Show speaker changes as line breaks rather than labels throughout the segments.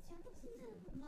ちゃんと住んでるもんな。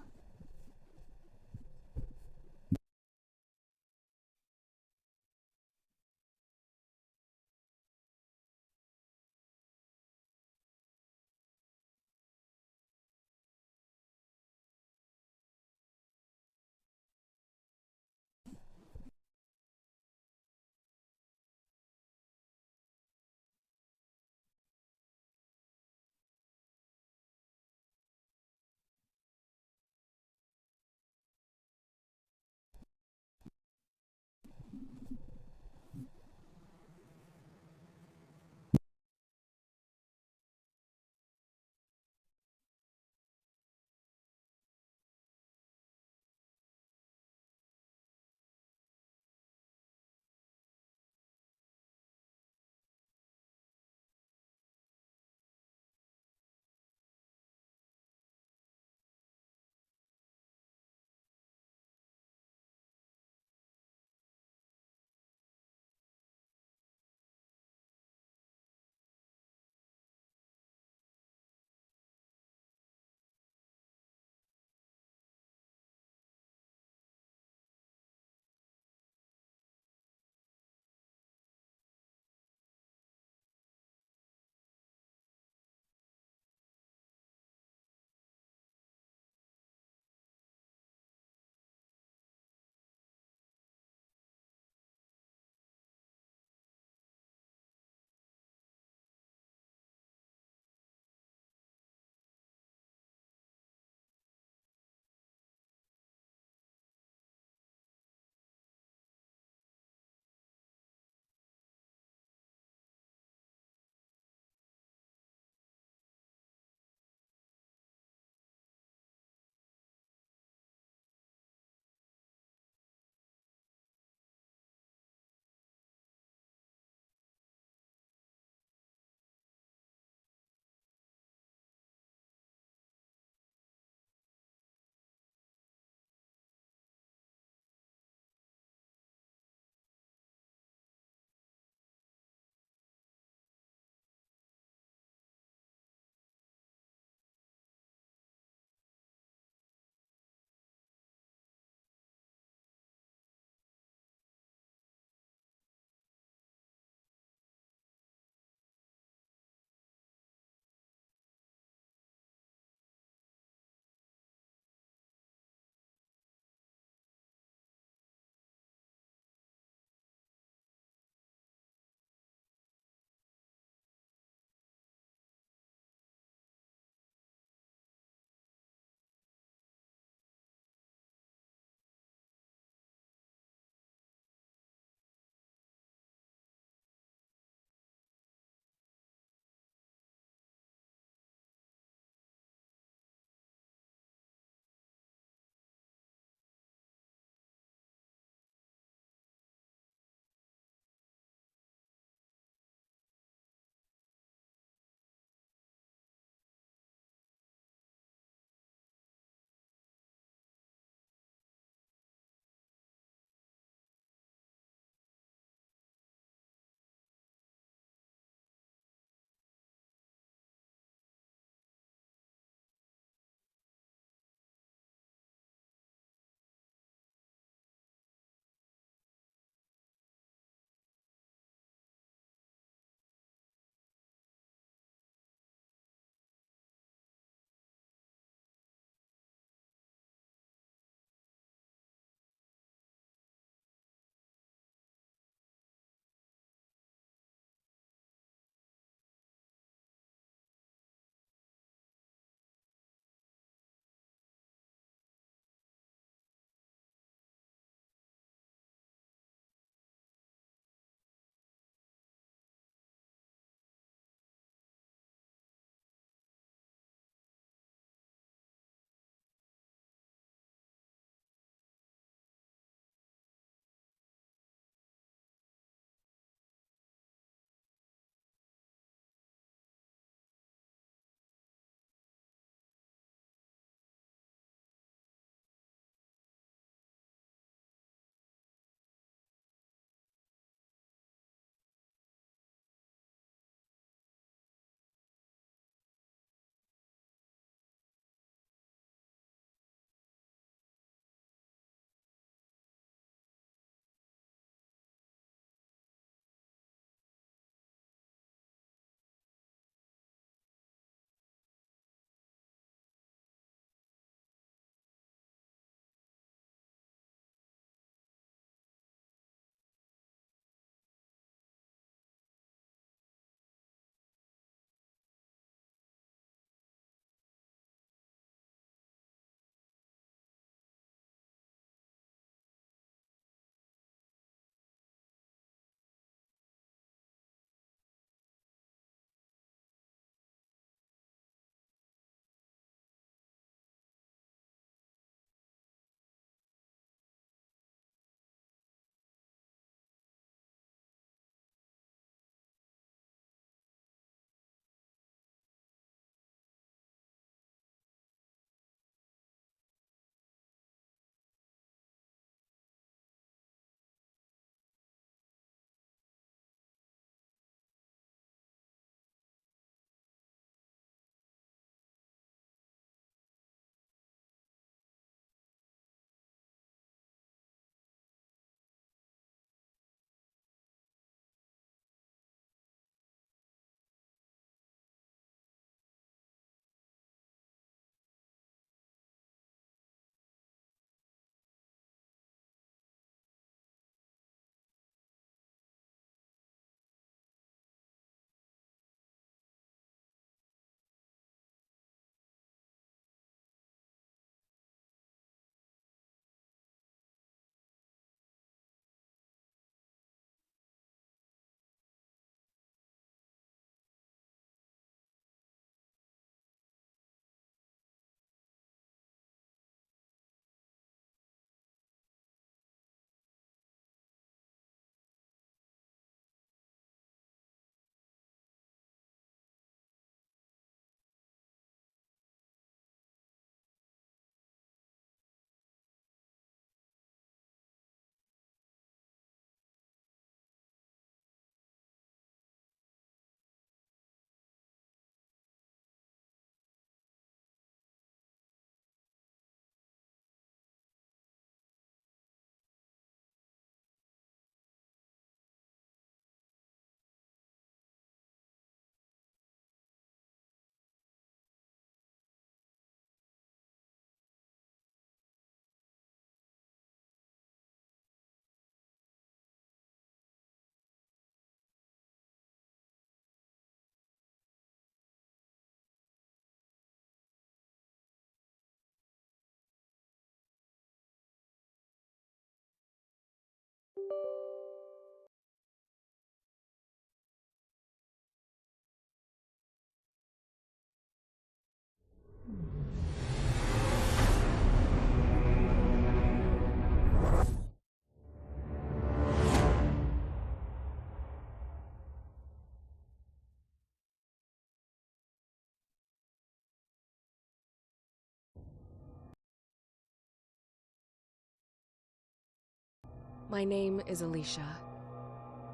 My name is Alicia.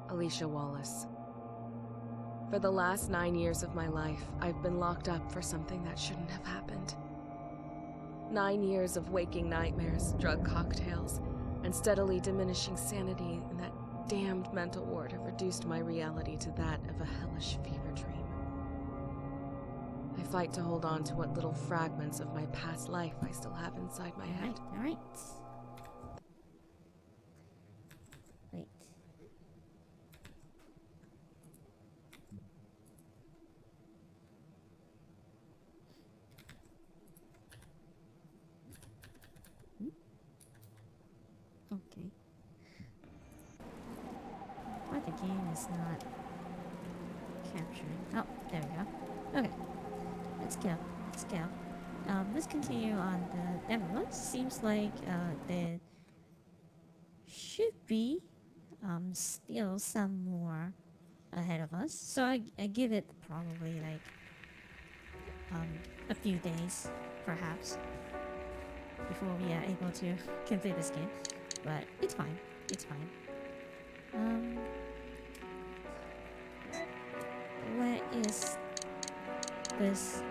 Alicia Wallace. For the last 9 years of my life, I've been locked up for something that shouldn't have happened. 9 years of waking nightmares, drug cocktails, and steadily diminishing sanity in that damned mental ward have reduced my reality to that of a hellish fever dream. I fight to hold on to what little fragments of my past life I still have inside my head.
All right. Wait. Okay. Why the game is not capturing? Oh, there we go. Okay. Let's go. Let's go. Let's continue on the demo. It seems like there should be still some more ahead of us. So I give it probably like a few days, perhaps, before we are able to complete this game. But it's fine. It's fine. Where is this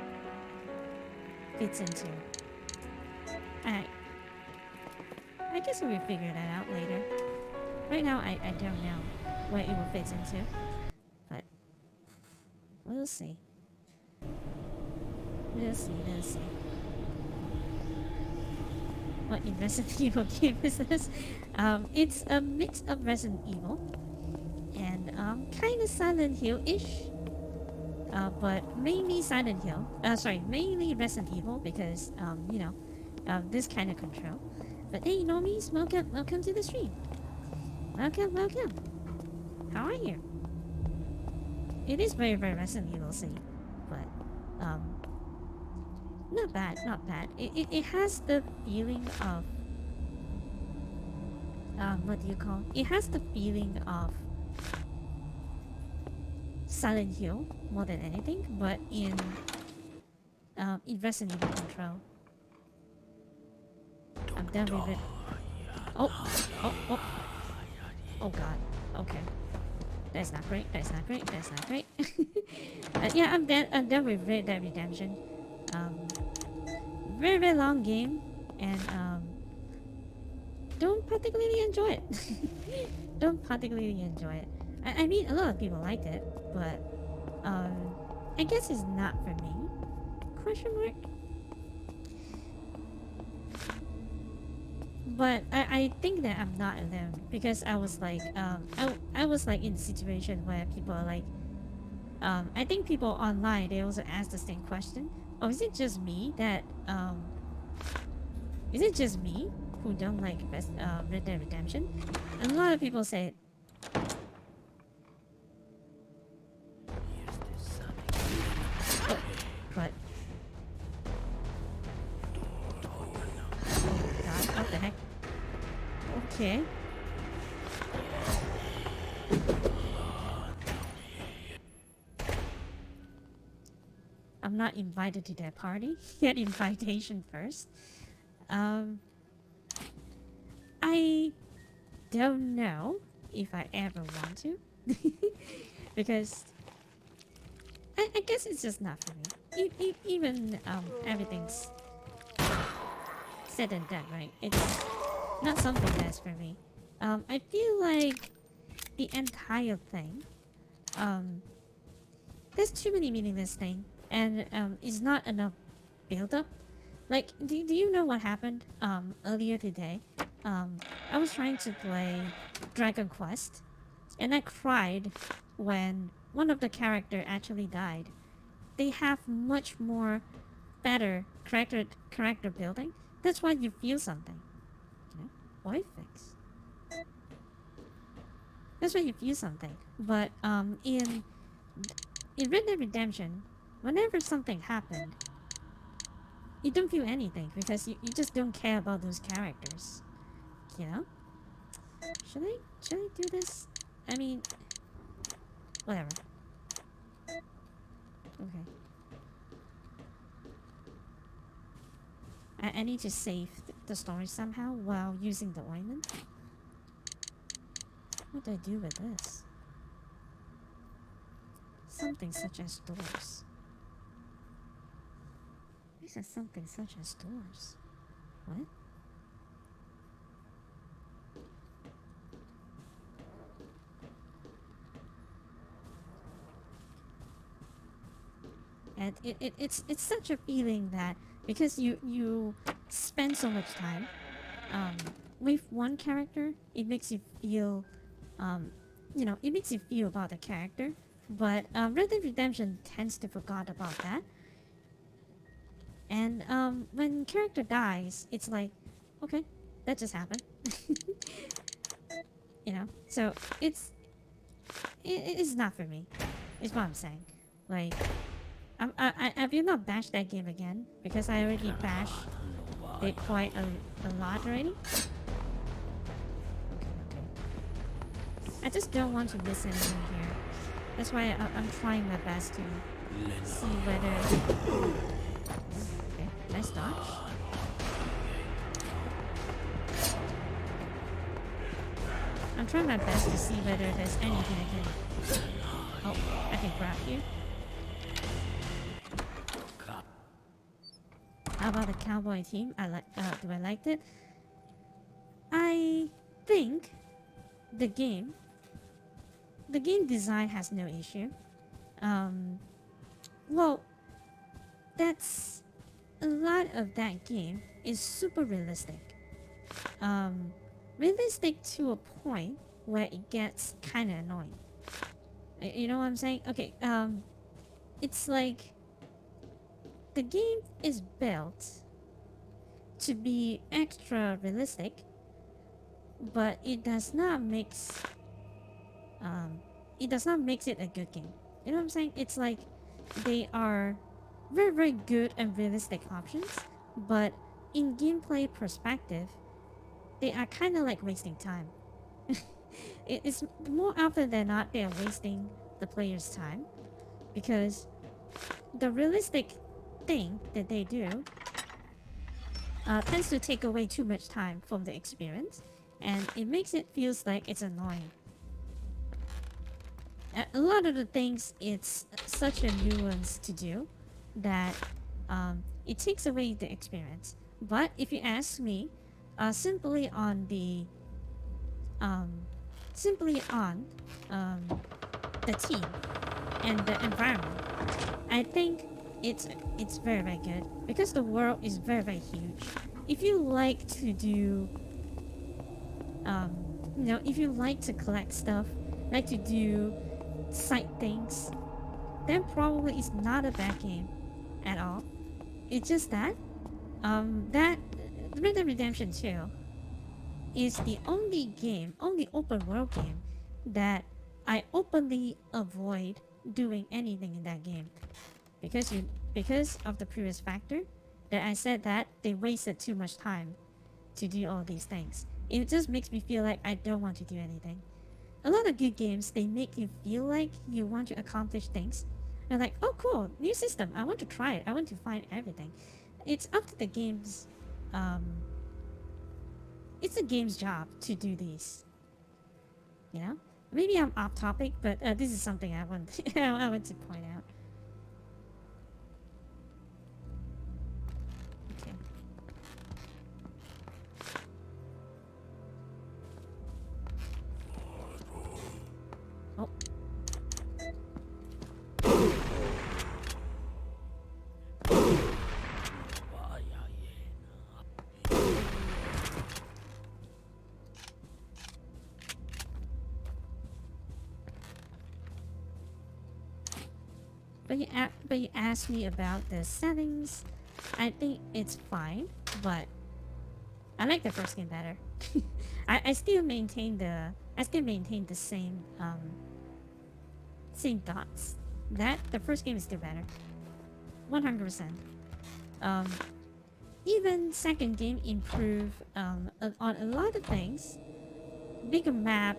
fits into? I guess we'll figure that out later. Right now, I don't know where it will fit into, but we'll see. We'll see. We'll see. What in Resident Evil game is this? It's a mix of Resident Evil and kind of Silent Hill-ish. But mainly Silent Hill. Mainly Resident Evil because this kind of control. But hey, normies, welcome to the stream. Welcome. How are you? It is very Resident Evil scene, but not bad. It has the feeling of what do you call? It has the feeling of Silent Hill more than anything, but in Resident Evil control. I'm done with it. Oh god. Okay. That's not great. Yeah, I'm done with Red Dead Redemption. Very long game, and don't particularly enjoy it. I mean, a lot of people liked it, but I guess it's not for me. Question mark. But I think that I'm not alone because I was like I was like in a situation where people are like I think people online they also ask the same question. Oh, is it just me who don't like Red Dead Redemption? And a lot of people say oh, but God, what the heck? Okay. I'm not invited to that party. Get invitation first. I don't know if I ever want to. Because I guess it's just not for me. Even everything's said and done, right? It's not something that's for me. I feel like the entire thing, there's too many meaningless things, and it's not enough build-up. Like, do you know what happened earlier today? I was trying to play Dragon Quest, and I cried when one of the character actually died. They have much more better character building. That's why you feel something. You know? Why fix? That's why you feel something. But in Red Dead Redemption, whenever something happened, you don't feel anything because you just don't care about those characters. You know? Should I do this? I mean, whatever. Okay. I need to save the story somehow while using the ointment. What do I do with this? Something such as doors. This is something such as doors. What? And it's such a feeling that because you spend so much time um, with one character, it makes you feel it makes you feel about the character. But Red Dead Redemption tends to forget about that. And when character dies, it's like, okay, that just happened. So it is not for me. Is what I'm saying. Like, I will not bash that game again because I already bashed it quite a lot already. I just don't want to miss anything here. That's why I'm trying my best to see whether... Okay, nice dodge. I'm trying my best to see whether there's anything I can... Oh, I can grab you. How about the cowboy team? Do I like it? I think the game design has no issue. Well, that's a lot of that game is super realistic. Realistic to a point where it gets kind of annoying. You know what I'm saying? Okay. It's like the game is built to be extra realistic, but it does not makes it a good game. You know what I'm saying? It's like they are very, very good and realistic options, but in gameplay perspective, they are kind of like wasting time. It's more often than not they are wasting the player's time because the realistic thing that they do tends to take away too much time from the experience, and it makes it feels like it's annoying. A lot of the things, it's such a nuance to do that it takes away the experience. But if you ask me, simply on the team and the environment, I think it's very, very good because the world is very, very huge. If you like to do if you like to collect stuff, like to do side things, then probably it's not a bad game at all. It's just that that Red Dead Redemption 2 is the only open world game that I openly avoid doing anything in that game because of the previous factor that I said that they wasted too much time to do all these things. It just makes me feel like I don't want to do anything. A lot of good games, they make you feel like you want to accomplish things. You're like, oh cool, new system, I want to try it, I want to find everything. It's up to the game's it's the game's job to do these. You know? Maybe I'm off topic, but this is something I want I want to point out. Okay. Oh. But you asked me about the settings. I think it's fine, but I like the first game better. I still maintain the same same thoughts. That the first game is still better. 100%. Even second game improved on a lot of things. Bigger map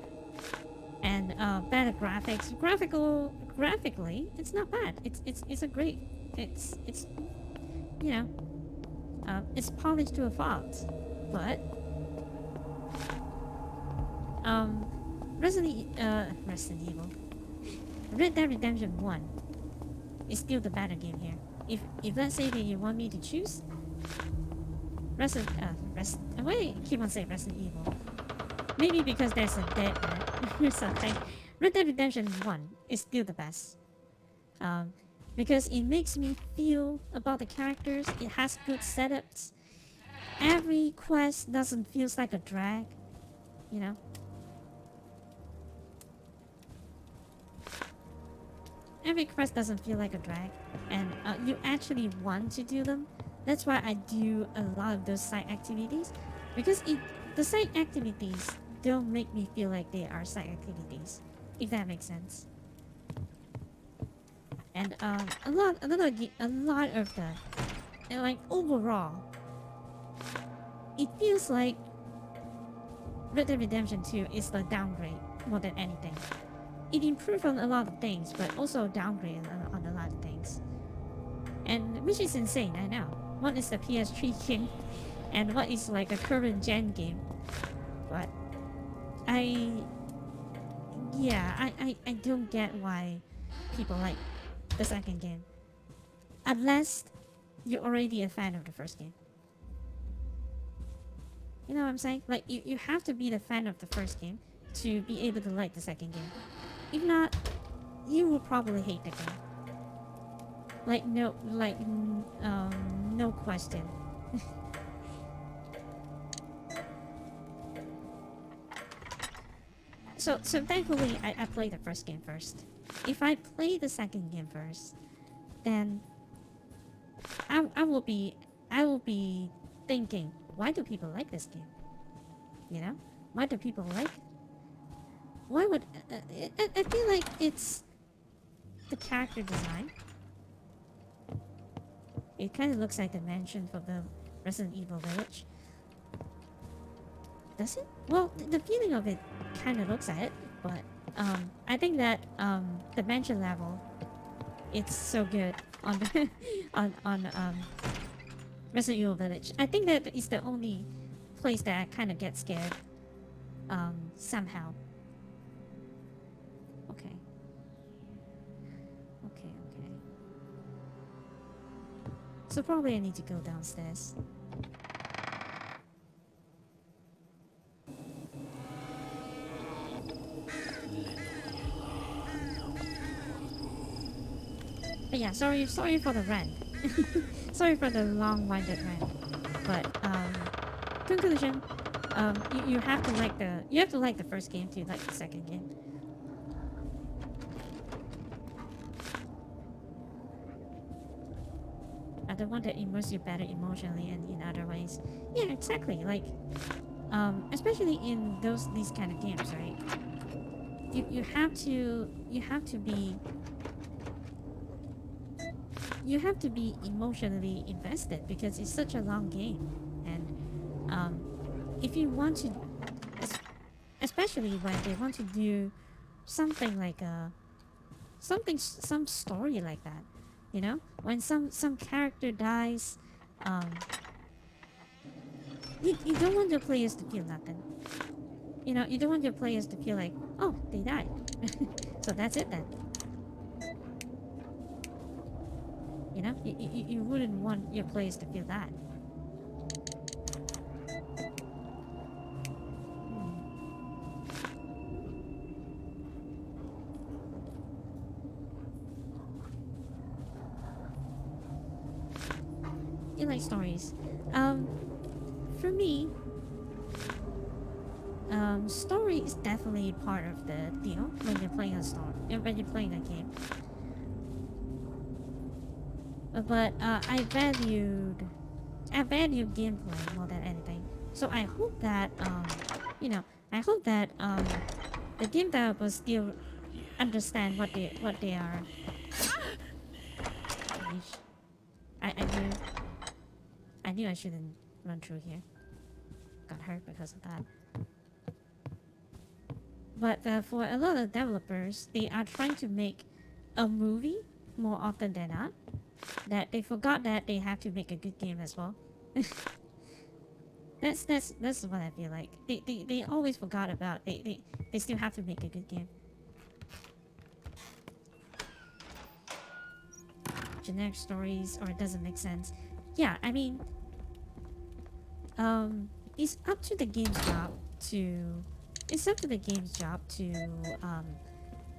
and better graphics. Graphically, it's not bad. It's a great. It's you know, it's polished to a fault, but Resident Evil. Red Dead Redemption 1 is still the better game here. If let's say that you want me to choose why do I keep on saying Resident Evil? Maybe because there's a dead or something. Red Dead Redemption 1 is still the best. Um, because it makes me feel about the characters. It has good setups. Every quest doesn't feel like a drag, you know. Every quest doesn't feel like a drag, and you actually want to do them. That's why I do a lot of those side activities, because the side activities don't make me feel like they are side activities, if that makes sense. And a lot of the, and like overall, it feels like Red Dead Redemption 2 is the downgrade more than anything. It improved on a lot of things, but also downgraded on a lot of things. And which is insane, I know. One is the PS3 game, and what is like a current gen game. But I don't get why people like the second game. Unless you're already a fan of the first game. You know what I'm saying? Like, you have to be the fan of the first game to be able to like the second game. If not, you will probably hate the game. No question. So thankfully, I played the first game first. If I play the second game first, then I will be thinking, why do people like this game? You know, why do people like? Why would I feel like it's the character design. It kind of looks like the mansion from the Resident Evil Village. Does it? Well, the feeling of it kind of looks at it, but I think that the mansion level, it's so good on the on Resident Evil Village. I think that is the only place that I kind of get scared somehow. Okay. Okay, okay. So probably I need to go downstairs. But yeah, sorry for the rant. Sorry for the long-winded rant. But conclusion, you have to like the first game to like the second game. I don't want to immerse you better emotionally and in other ways. Yeah, exactly. Like, especially in these kind of games, right? You have to be emotionally invested because it's such a long game, and if you want to, especially when they want to do something like some story like that, you know, when some character dies, you don't want your players to feel nothing. You know, you don't want your players to feel like, oh, they died, so that's it then. You know, you wouldn't want your players to feel that. You like stories. For me, story is definitely part of the deal when you're playing a story, when you're playing a game. But I value gameplay more than anything. So I hope that you know, I hope that the game developers still understand what they are. Yeesh. I knew I shouldn't run through here. Got hurt because of that. But for a lot of developers, they are trying to make a movie more often than not. That they forgot that they have to make a good game as well. That's what I feel like. They always forgot about they still have to make a good game. Generic stories or it doesn't make sense. Yeah, I mean, it's up to the game's job to it's up to the game's job to um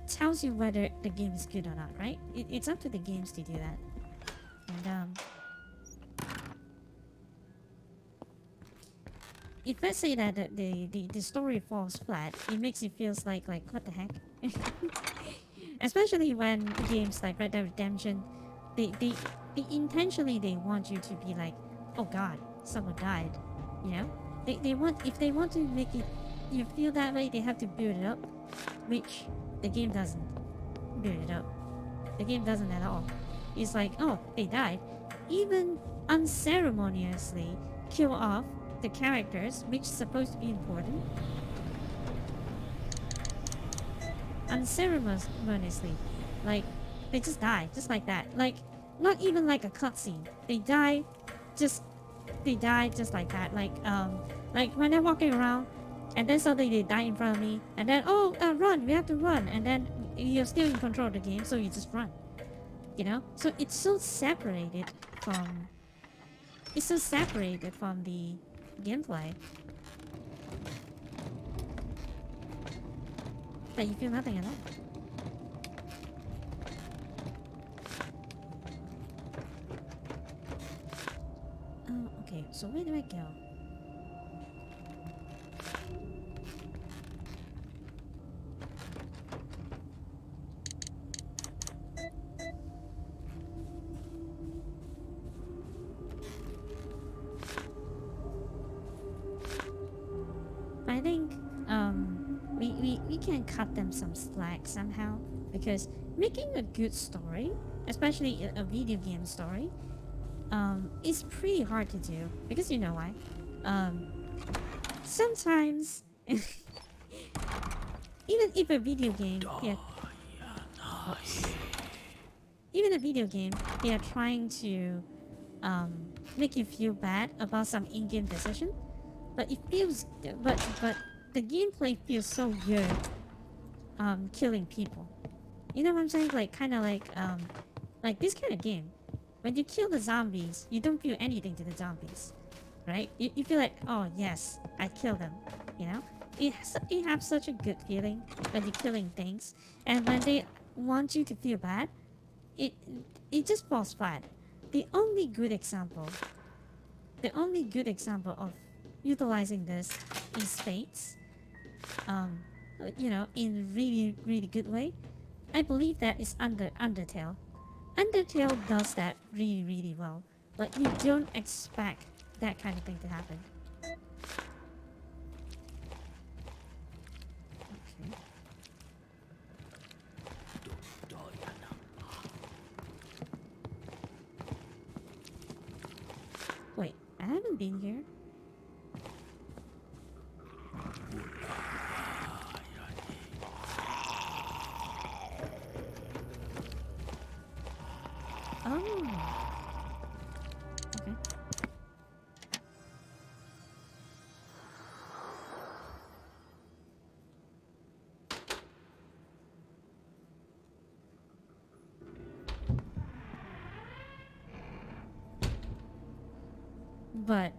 tells you whether the game is good or not, right? It's up to the games to do that. And if let's say that the story falls flat, it makes you feels like what the heck. Especially when games like Red Dead Redemption, they intentionally they want you to be like, oh god, someone died, you know. They want if they want to make it you feel that way, they have to build it up, which the game doesn't build it up. The game doesn't at all. It's like, oh, they died, even unceremoniously kill off the characters, which is supposed to be important, unceremoniously. Like, they just die, just like that. Like, not even like a cutscene. Just they die just like that. Like when they're walking around, and then suddenly they die in front of me, and then run, we have to run, and then you're still in control of the game, so you just run. You know, so from it's so separated from the gameplay that you feel nothing at all. Oh, okay. So where do I go? I think we can cut them some slack somehow, because making a good story, especially a video game story, is pretty hard to do, because you know why. Um, Sometimes even if a video game yeah, oops. Even a video game, they are trying to make you feel bad about some in-game decision, but it feels but the gameplay feels so good killing people. You know what I'm saying? Like kind of like this kind of game, when you kill the zombies, you don't feel anything to the zombies, right? You feel like, oh yes, I killed them, you know. It has such a good feeling when you're killing things, and when they want you to feel bad, it it just falls flat. The only good example, the only good example of utilizing this is Fates. Um, you know, in really good way. I believe that is Undertale. Undertale does that really well, but you don't expect that kind of thing to happen. Okay. Wait, I haven't been here. Oh. Okay. But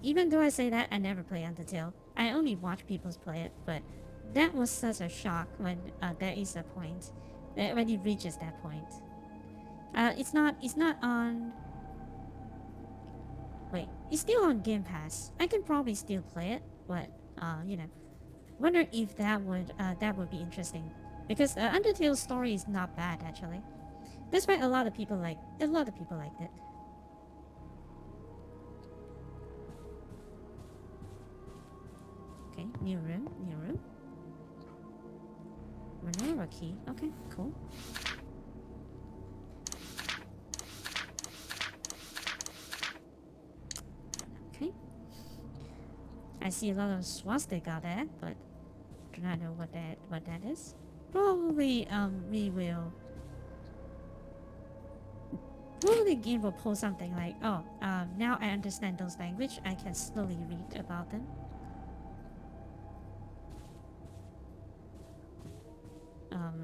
even though I say that, I never play Undertale. I only watch people play it, but that was such a shock when there is a point, when it reaches that point. It's not on. Wait, it's still on Game Pass. I can probably still play it, but you know, wonder if that would be interesting, because Undertale's story is not bad actually. That's why a lot of people liked it. Okay, new room, new room. Renora key. Okay, cool. Okay. I see a lot of swastika there, but do not know what that is. Probably we will Well, the game will pull something like, oh, now I understand those language. I can slowly read about them.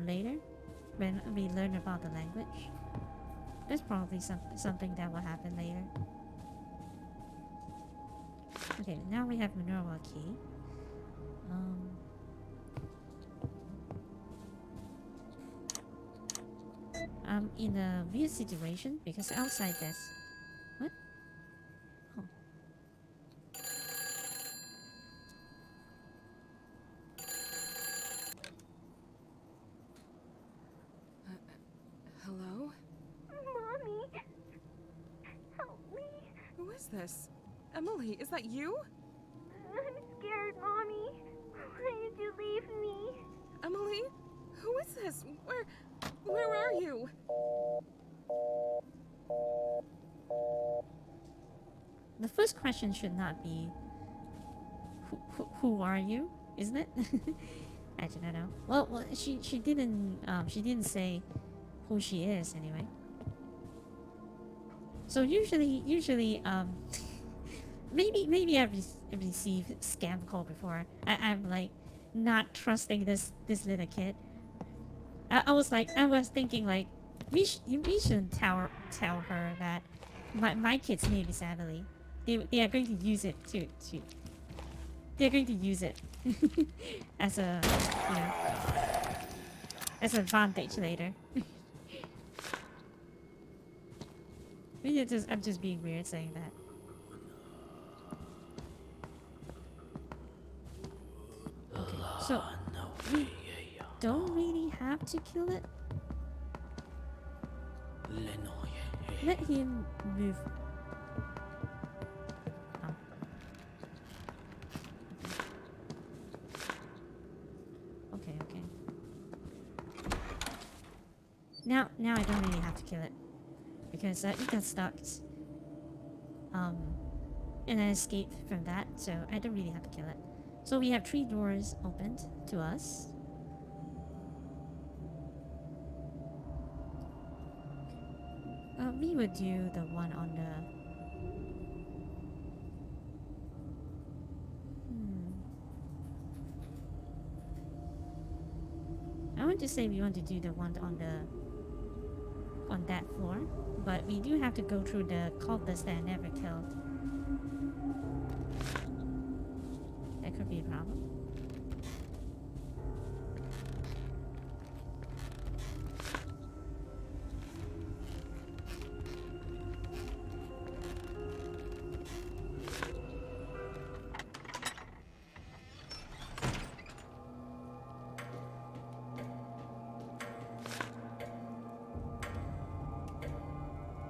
Later, when we learn about the language, there's probably something that will happen later. Okay, now we have Minerva key. I'm in a weird situation because outside this. What? Oh.
Hello?
Mommy! Help me!
Who is this? Emily, is that you?
I'm scared, Mommy. Why did you leave me?
Emily? Who is this? Where are you?
The first question should not be who are you, isn't it? I do not know. Well, she didn't say who she is anyway. So usually maybe I've received scam call before. I'm like not trusting this little kid. I was thinking like we shouldn't tell her that my kid's name is Emily. They are going to use it to they're going to use it as a as an advantage later. Maybe I'm just being weird saying that. Okay, so we don't really have to kill it. Let him move. Oh. Okay. Now I don't really have to kill it because it got stuck. And I escaped from that, so I don't really have to kill it. So we have 3 doors opened to us. We would do the one on the... I want to say we want to do the one on that floor, but we do have to go through the cultists that I never killed. That could be a problem.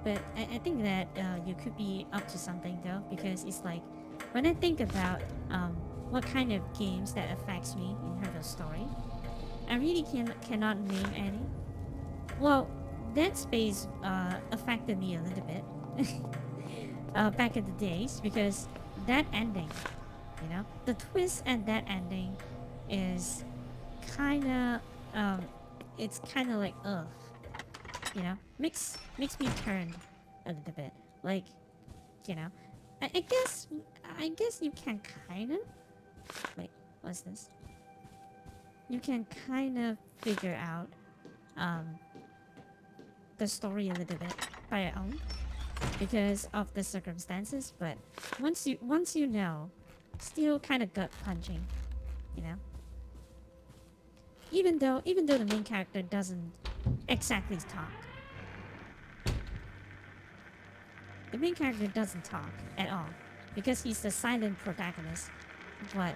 But I think that you could be up to something though, because it's like when I think about what kind of games that affects me in terms of story, I really cannot name any. Well, Dead Space affected me a little bit back in the days because that ending, the twist and that ending is kind of it's kind of like makes me turn a little bit. Like, I guess you can kind of wait. What's this? You can kind of figure out the story a little bit by your own because of the circumstances. But once you know, still kind of gut punching, Even though the main character doesn't exactly talk. The main character doesn't talk at all because he's the silent protagonist. But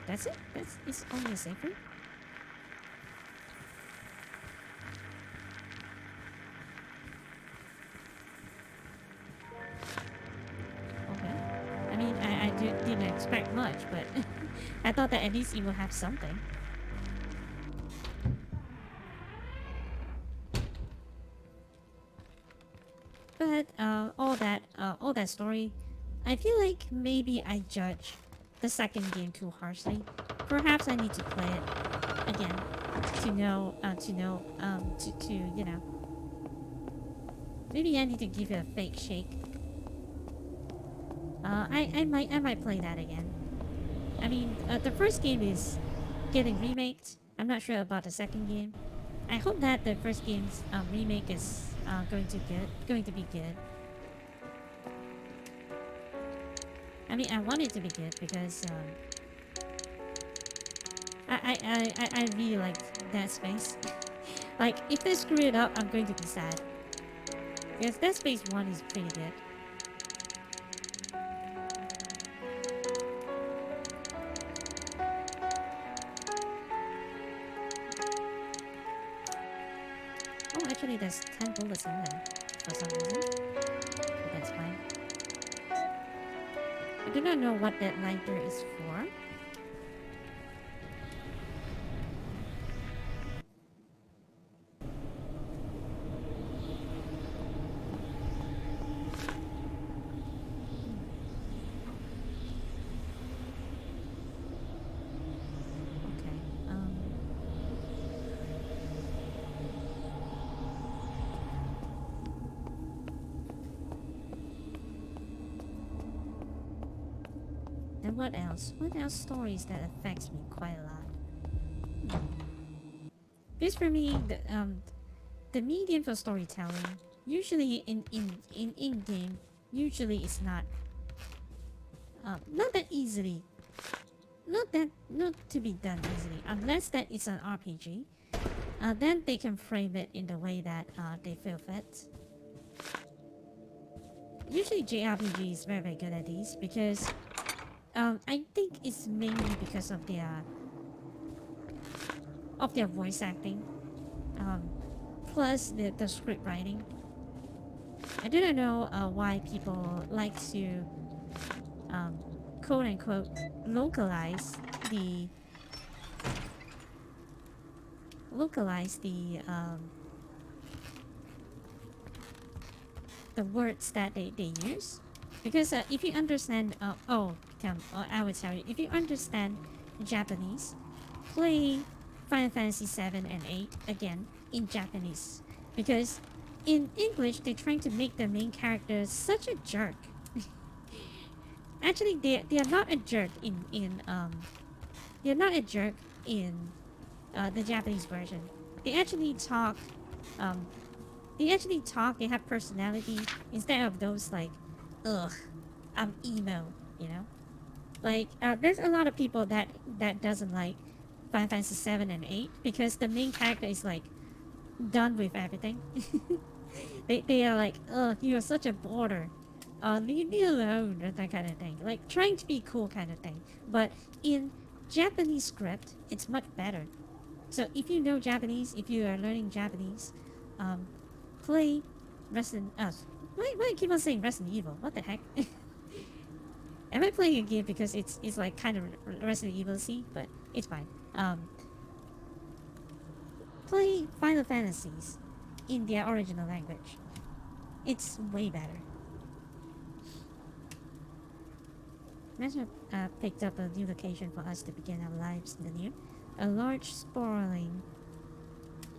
that's it. It's only a safe room. Didn't expect much, but I thought that at least you will have something. But said all that story, I feel like maybe I judge the second game too harshly. Perhaps I need to play it again to you know, maybe I need to give it a fake shake. I might play that again. I mean, the first game is getting remaked. I'm not sure about the second game. I hope that the first game's remake is going to be good. I mean, I want it to be good because I really like Dead Space. Like, if they screw it up, I'm going to be sad. Because Dead Space 1 is pretty good. Oh, actually, there's 10 bullets in there for some reason. But that's fine. I do not know what that lighter is for. Okay. And what else? What else stories that affects me quite a lot? Because for me, the medium for storytelling usually in game usually is not that easily, not to be done easily unless that it's an RPG. Then they can frame it in the way that they feel fit. Usually JRPG is very good at these because I think it's mainly because of their voice acting, plus the script writing. I do not know why people like to quote unquote localize the the words that they use, because if you understand I would tell you, if you understand Japanese, play Final Fantasy 7 and 8 again in Japanese, because in English they're trying to make the main character such a jerk. Actually, they are not a jerk they're not a jerk in the Japanese version. They actually talk um, they have personality instead of those like, ugh, I'm emo, you know? Like, there's a lot of people that doesn't like Final Fantasy 7 and 8 because the main character is like done with everything. They are like, ugh, you're such a border. Leave me alone, or that kind of thing. Like, trying to be cool kind of thing. But in Japanese script, it's much better. So if you know Japanese, if you are learning Japanese, play Resident why I keep on saying Resident Evil? What the heck? Am I playing a game because it's like kind of Resident Evil-y, but it's fine. Play Final Fantasies in their original language. It's way better. Imagine picked up a new location for us to begin our lives in the new. A large, sprawling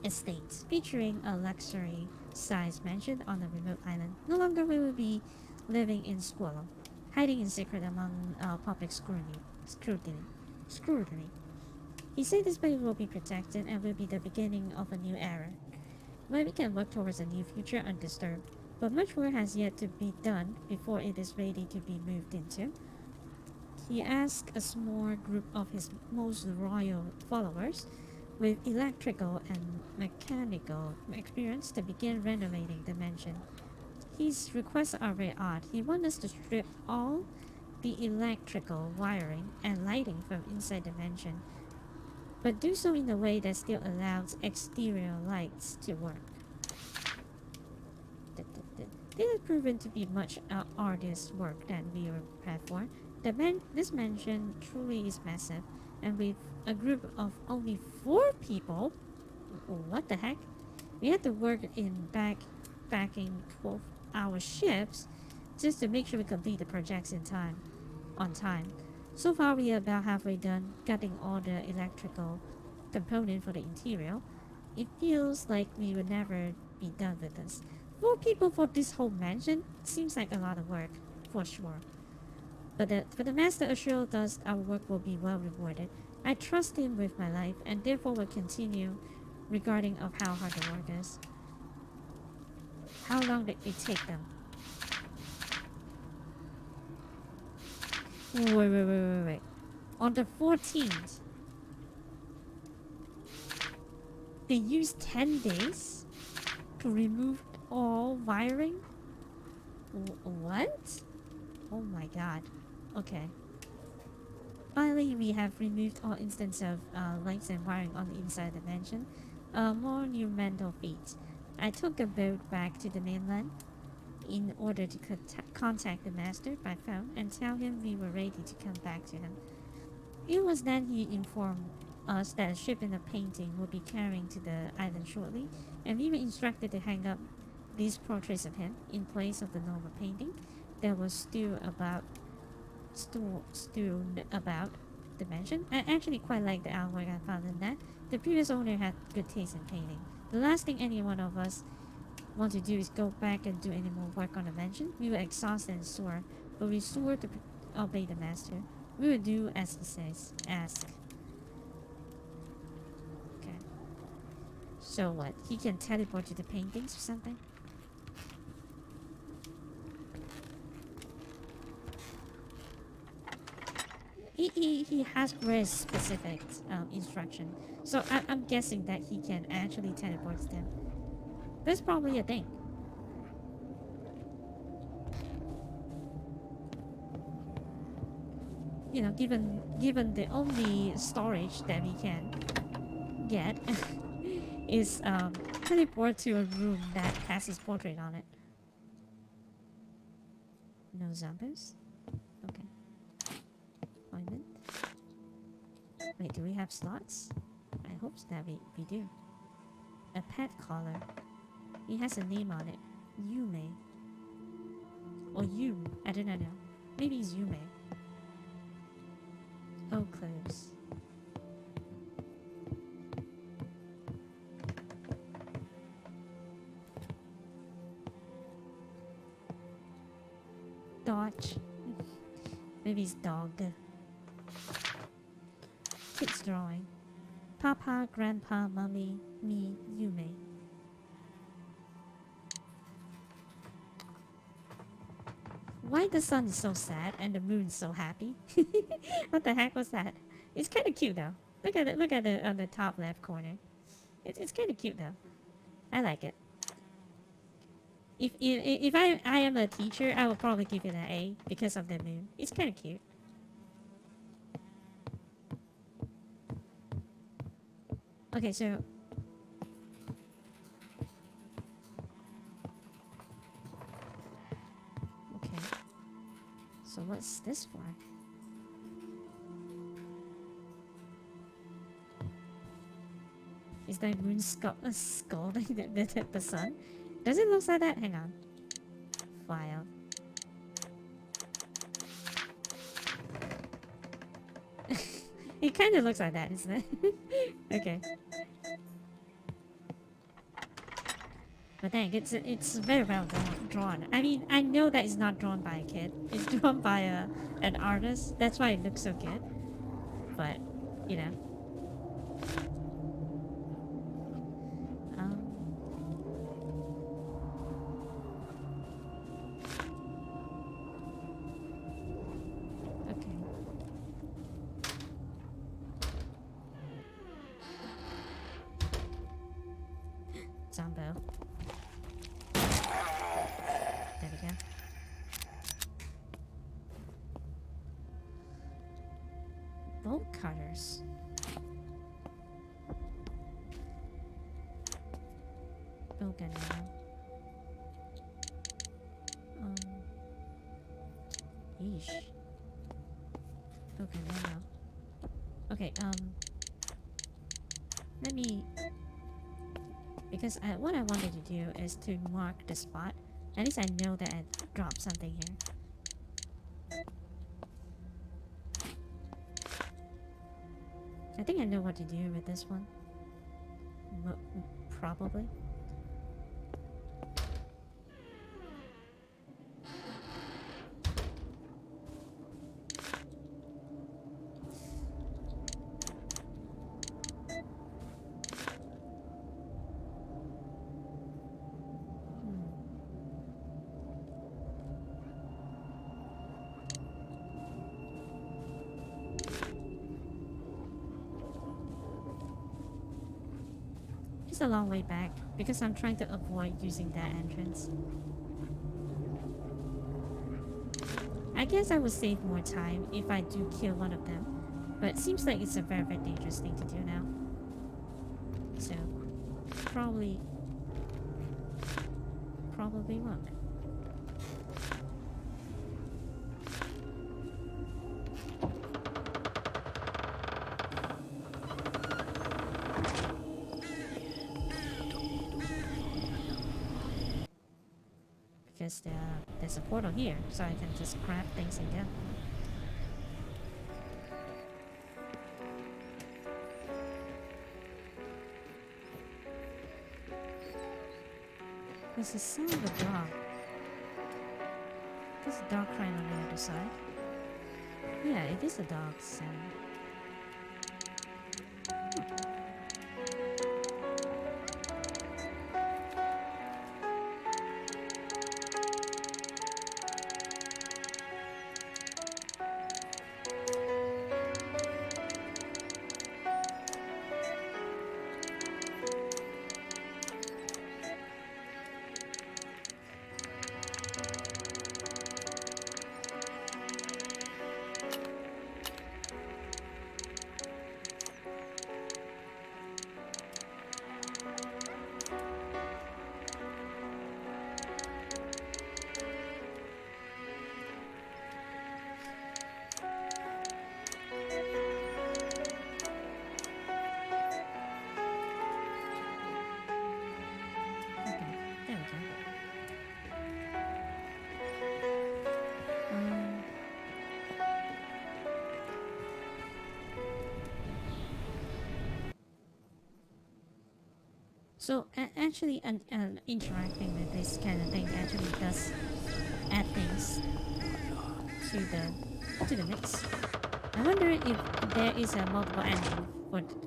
estate featuring a luxury-sized mansion on a remote island. No longer will we be living in squalor, hiding in secret among public scrutiny. He said this place will be protected and will be the beginning of a new era, where we can work towards a new future undisturbed. But much work has yet to be done before it is ready to be moved into. He asked a small group of his most loyal followers with electrical and mechanical experience to begin renovating the mansion. His requests are very odd. He wants us to strip all the electrical wiring and lighting from inside the mansion, but do so in a way that still allows exterior lights to work. This has proven to be much arduous work than we were prepared for. This mansion truly is massive, and with a group of only 4 people, what the heck? We had to work in backpacking our shifts just to make sure we complete the projects in time, on time. So far, we are about halfway done getting all the electrical component for the interior. It feels like we will never be done with this. 4 people for this whole mansion seems like a lot of work, for sure. But the master assures us our work will be well rewarded. I trust him with my life, and therefore will continue regarding of how hard the work is. How long did it take them? Wait. On the 14th, they used 10 days to remove all wiring? What? Oh my god. Okay. Finally, we have removed all instances of lights and wiring on the inside of the mansion. More monumental feats. I took a boat back to the mainland in order to contact the master by phone and tell him we were ready to come back to him. It was then he informed us that a ship and a painting would be carrying to the island shortly, and we were instructed to hang up these portraits of him in place of the normal painting that was still about the mansion. I actually quite like the artwork I found in that. The previous owner had good taste in painting. The last thing any one of us want to do is go back and do any more work on the mansion. We were exhausted and sore, but we swore to obey the master. We will do as he says. Ask. Okay. So what? He can teleport to the paintings or something? He has very specific instruction. So I'm guessing that he can actually teleport them. That's probably a thing. You know, given the only storage that we can get is teleport to a room that has his portrait on it. No zombies? Okay. Appointment. Wait, do we have slots? I hope that we do. A pet collar. He has a name on it. Yume. Or Yu. I don't know. Maybe it's Yume. Oh, clothes. Dodge. Maybe it's dog. Kids drawing. Papa, Grandpa, Mommy, me, Yume. Why the sun is so sad and the moon so happy? What the heck was that? It's kind of cute though. Look at it. Look at it on the top left corner. It's kind of cute though. I like it. If I am a teacher, I will probably give it an A because of the moon. It's kind of cute. Okay, so okay. So what's this for? Is that moon scolding the sun? Does it look like that? Hang on. File. It kind of looks like that, isn't it? Okay. But dang, it's very well drawn. I mean, I know that it's not drawn by a kid. It's drawn by an artist. That's why it looks so good. But, you know. Okay. Zombo. There we go. Bolt cutters. Bolt gun now. Yeesh. Okay, no. Okay, let me... Because what I wanted to do is to mark the spot At least I know that I dropped something here. I think I know what to do with this one. Probably. It's a long way back because I'm trying to avoid using that entrance. I guess I would save more time if I do kill one of them, but it seems like it's a very, very dangerous thing to do now. So, probably won't. Because there's a portal here, so I can just grab things and go. There's a sound of a dog. There's a dog crying on the other side. Yeah, it is a dog sound. So actually, interacting with this kind of thing actually does add things to the mix. I wonder if there is a multiple ending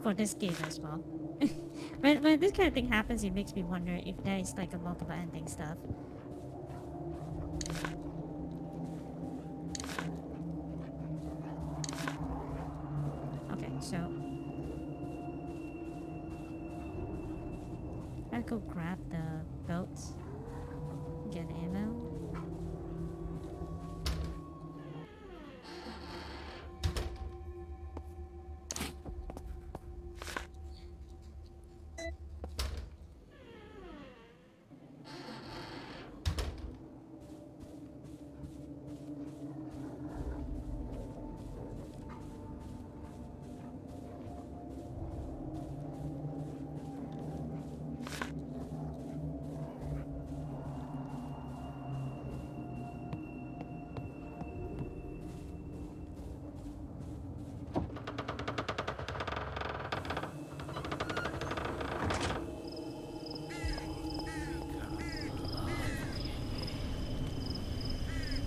for this game as well. when this kind of thing happens, it makes me wonder if there is like a multiple ending stuff. Okay, so I go grab the boat, get ammo.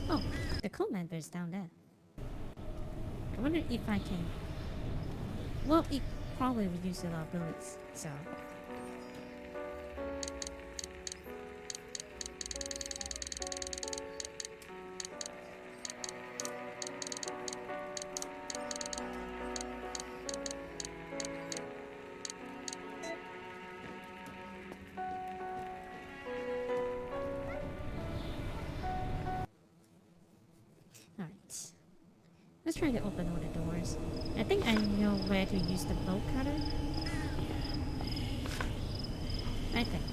Oh, the commander's down there. I wonder if I can... Well, it probably reduces a lot of bullets, so... Alright. Let's try to open all the doors. I think I know where to use the bolt cutter. I think.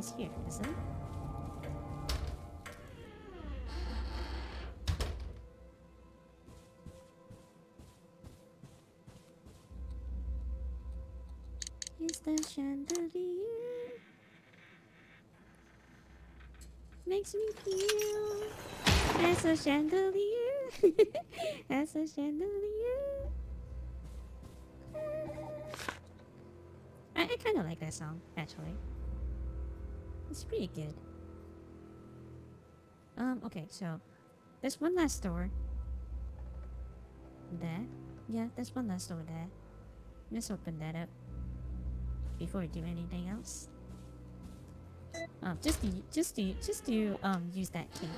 is here, isn't it? Is the chandelier makes me feel as a chandelier, as a chandelier. I kind of like that song, actually. It's pretty good. Okay, so there's one last door there. Yeah, there's one last door there. Let's open that up before we do anything else. Just to use that key.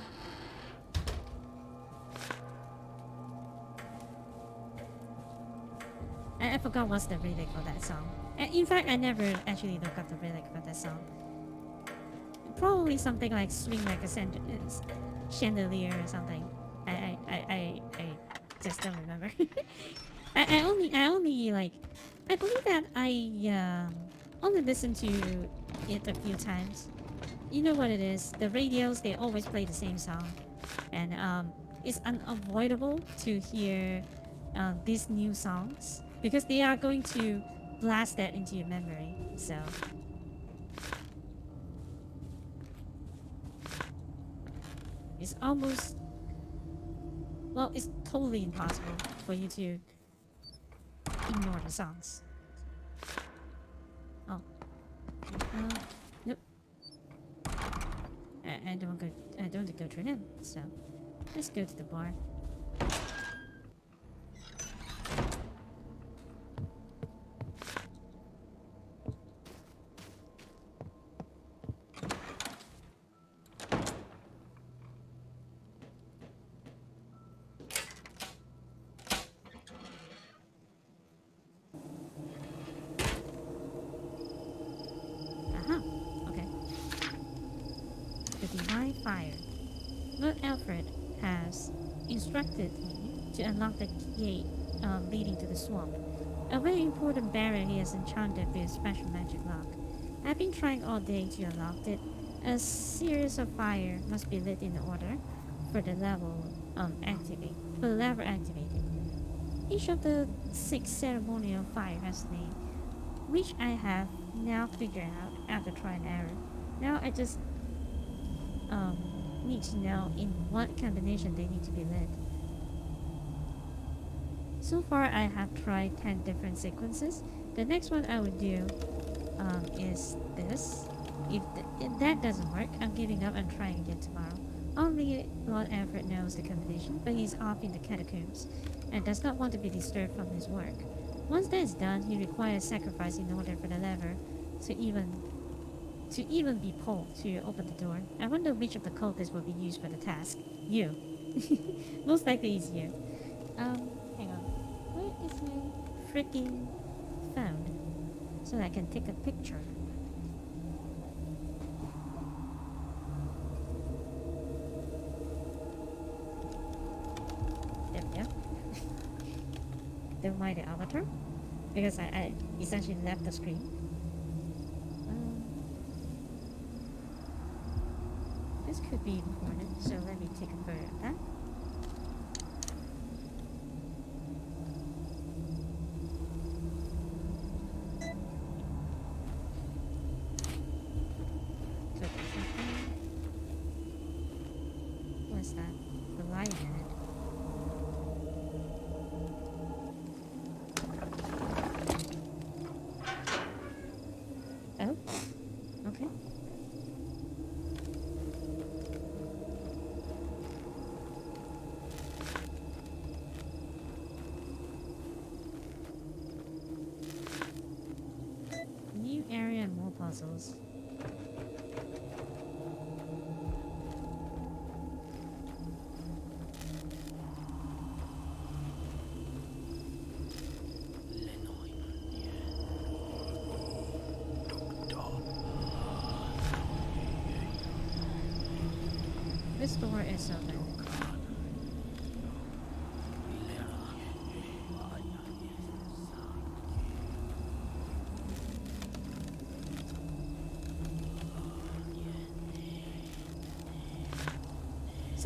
I forgot what's the lyric for that song. In fact, I never actually looked up the lyric for that song. Probably something like "swing like a chandelier" or something. I just don't remember. I only like, I believe that I only listened to it a few times. You know what it is? The radios, they always play the same song, and it's unavoidable to hear these new songs because they are going to blast that into your memory. So it's almost, well, it's totally impossible for you to ignore the songs. Oh, nope. I don't go through them. So let's go to the bar. Fire. Lord Alfred has instructed me to unlock the gate leading to the swamp. A very important barrier he has enchanted with a special magic lock. I've been trying all day to unlock it. A series of fire must be lit in order for the lever activated. Each of the 6 ceremonial fire has a name, which I have now figured out after trial and error. Now I just need to know in what combination they need to be lit. So far I have tried 10 different sequences. The next one I would do is this. If that doesn't work, I'm giving up and trying again tomorrow. Only Lord Alfred knows the combination, but he's off in the catacombs and does not want to be disturbed from his work. Once that is done, he requires sacrifice in order for the lever to even be pulled to open the door. I wonder which of the cultists will be used for the task. You. Most likely it's you. Hang on. Where is my freaking phone? So that I can take a picture. There we go. Don't mind the avatar, because I essentially left the screen. This could be important, so let me take a photo of that. What's that? The light in it. Oh, okay. New area and more puzzles. This door is open.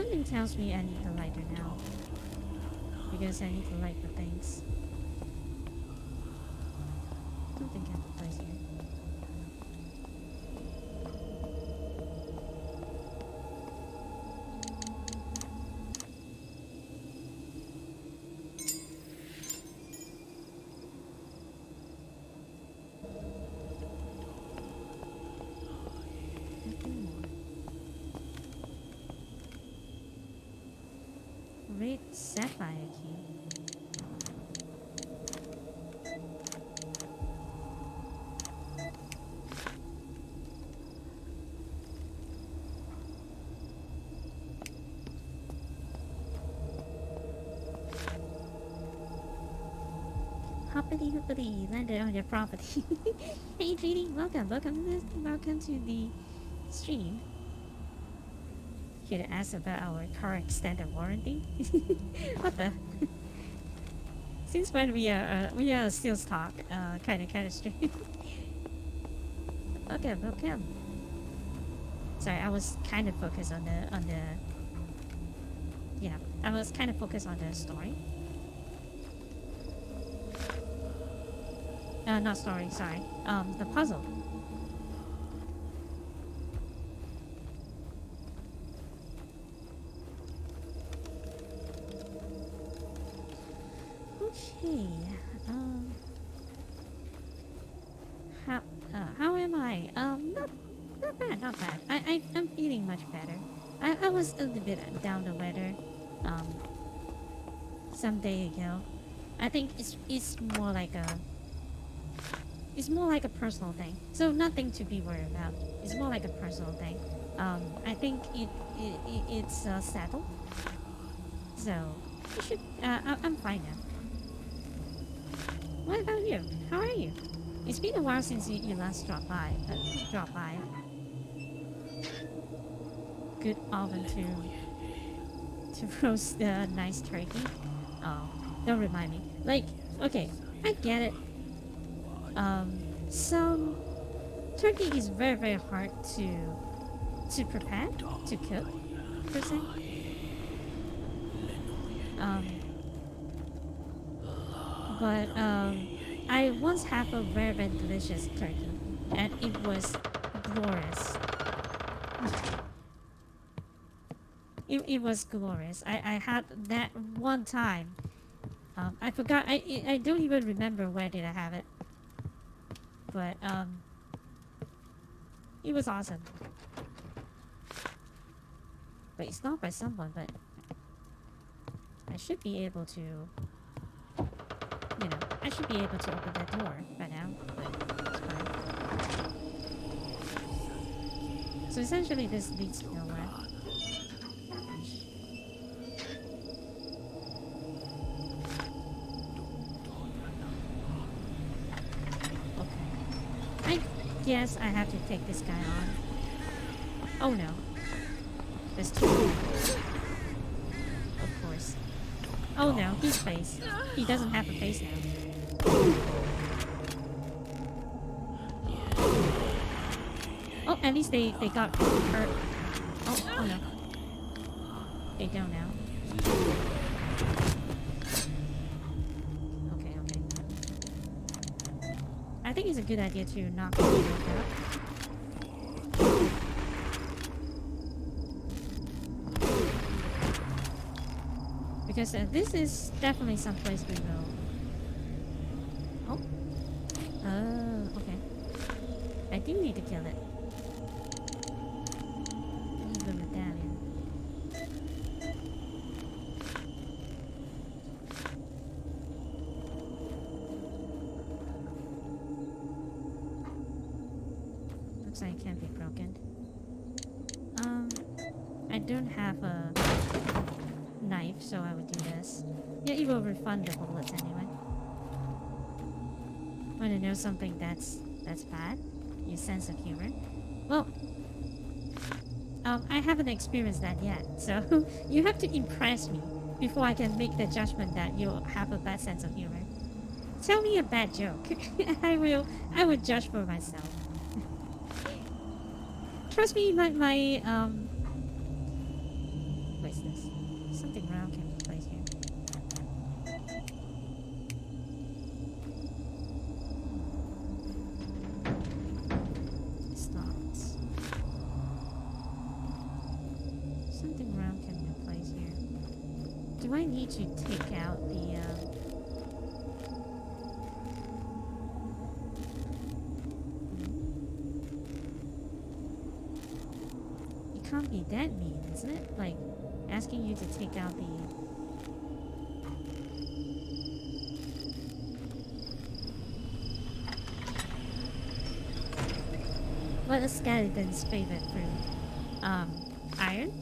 something tells me I need the lighter now. Because I need to light the things. Something can be placed here. Nothing more. Red sapphire key. Hoppity hoopity, landed on your property. Hey JD, welcome to the stream. Here to ask about our car extended warranty. What the? Since when we are still stock, kind of stream. Welcome. Sorry, I was kind of focused on the. Yeah, I was kind of focused on the story. Not story, sorry. The puzzle. Okay. How am I? Not bad. I'm feeling much better. I was a little bit down the weather, some day ago. I think it's more like a personal thing. So nothing to be worried about. It's more like a personal thing. I think it's settled. So you should. I'm fine now. What about you? How are you? It's been a while since you last dropped by. Good oven to roast the nice turkey. Oh, don't remind me. Like, okay, I get it. Some turkey is very hard to prepare, to cook, per se. But I once had a very delicious turkey, and it was glorious. It was glorious. I had that one time. I forgot. I don't even remember where did I have it. But it was awesome. But it's not by someone. But I should be able to. You know, I should be able to open that door by now. But it's fine. So essentially, this leads nowhere. Yes, I have to take this guy on. Oh no. There's two. Of course. Oh no, his face. He doesn't have a face now. Oh, at least they got hurt. Oh no. They don't now. I think it's a good idea to knock the door out. Because this is definitely some place we will. Oh, okay. I do need to kill it. Leave the medallion. It can't be broken. I don't have a knife, so I would do this. Yeah, it will refund the bullets anyway. Want to know something that's bad? Your sense of humor. Well, I haven't experienced that yet, so you have to impress me before I can make the judgment that you'll have a bad sense of humor. Tell me a bad joke. I will judge for myself. Trust me, my wait, something round can be placed here. It's not. Something round can be placed here. Do I need to take out the It can't be that mean, isn't it? Like asking you to take out the what is skeleton's favorite food? Iron?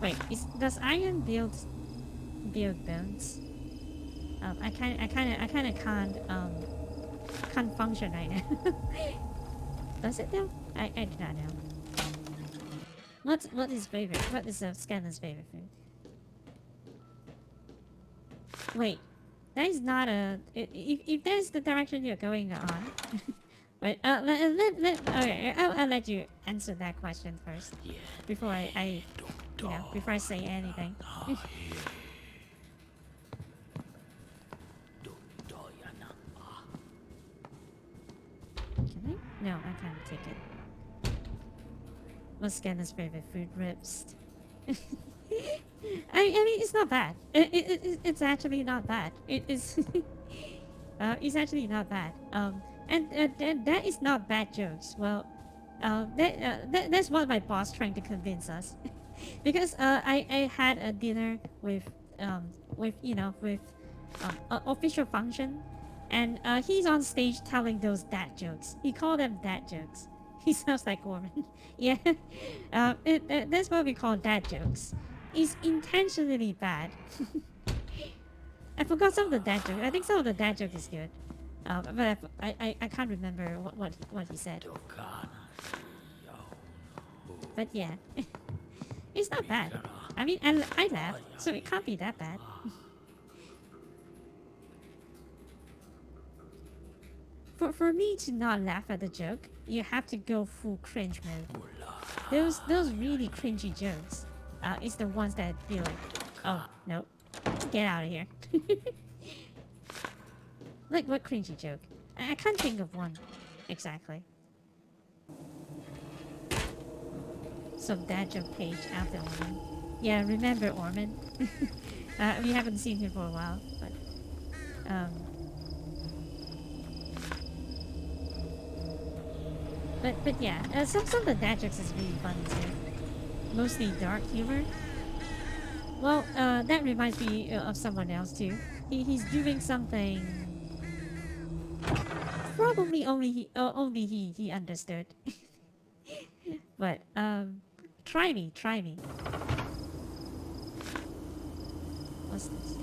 Wait, does iron build bones? I kinda can't function right now. Does it though? I do not know. What is favorite? What is Skeleton's favorite food? Wait, that is not a. If that's the direction you're going on. Wait, okay, I'll let you answer that question first before I before I say anything. Can I? No, I can't take it. What's Scanner's favorite food? Ribs. I mean, it's not bad. It's actually not bad. It is. It's actually not bad. And that is not bad jokes. Well, that's what my boss trying to convince us. Because I had a dinner with official function, and he's on stage telling those dad jokes. He called them dad jokes. He sounds like Orman. Yeah, that's what we call dad jokes. It's intentionally bad. I forgot some of the dad jokes. I think some of the dad jokes is good. But I can't remember what he said. But yeah, it's not bad. I mean, I laughed, so it can't be that bad. For me to not laugh at the joke, you have to go full cringe mode. Those really cringy jokes, is the ones that feel like, oh no, get out of here. Like what cringy joke? I can't think of one exactly. Some dad joke page after Orman. Yeah, remember Orman? We haven't seen him for a while, but but yeah, some of the dad jokes is really funny too. Mostly dark humor. Well, that reminds me of someone else too. He's doing something. Probably only he understood. But try me. What's this?